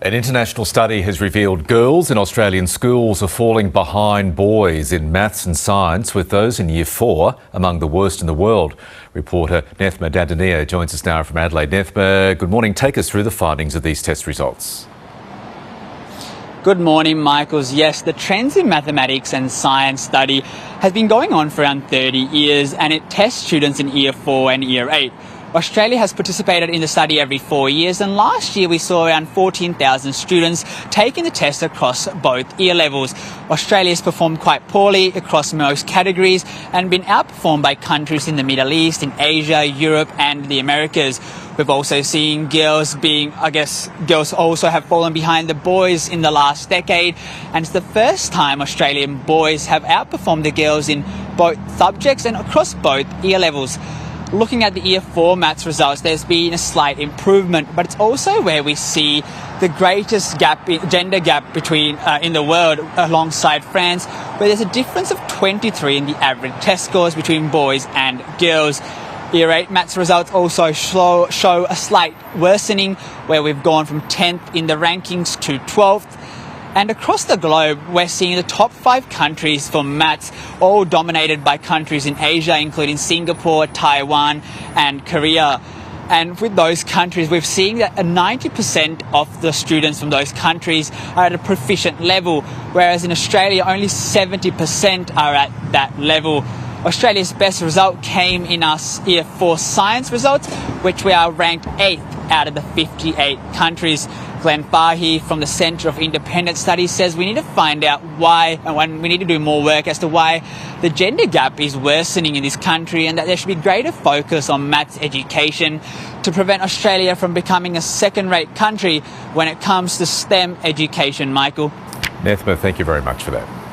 An international study has revealed girls in Australian schools are falling behind boys in maths and science, with those in Year 4 among the worst in the world. Reporter Nethma Dandeniya joins us now from Adelaide. Nethma, good morning. Take us through the findings of these test results. Good morning, Michaels. Yes, the Trends in Mathematics and Science study has been going on for around 30 years and it tests students in Year 4 and Year 8. Australia has participated in the study every 4 years, and last year we saw around 14,000 students taking the test across both year levels. Australia has performed quite poorly across most categories and been outperformed by countries in the Middle East, in Asia, Europe and the Americas. We've also seen girls also have fallen behind the boys in the last decade, and it's the first time Australian boys have outperformed the girls in both subjects and across both year levels. Looking at the Year 4 maths results, there's been a slight improvement, but it's also where we see the greatest gender gap between in the world, alongside France, where there's a difference of 23 in the average test scores between boys and girls. Year 8 maths results also show a slight worsening, where we've gone from 10th in the rankings to 12th. And across the globe, we're seeing the top 5 countries for maths, all dominated by countries in Asia, including Singapore, Taiwan and Korea. And with those countries, we've seen that 90% of the students from those countries are at a proficient level, whereas in Australia, only 70% are at that level. Australia's best result came in our Year 4 science results, which we are ranked 8th out of the 58 countries. Glenn Fahey from the Centre of Independent Studies says we need to find out why, and we need to do more work as to why the gender gap is worsening in this country, and that there should be greater focus on maths education to prevent Australia from becoming a second-rate country when it comes to STEM education. Michael. Nethma, thank you very much for that.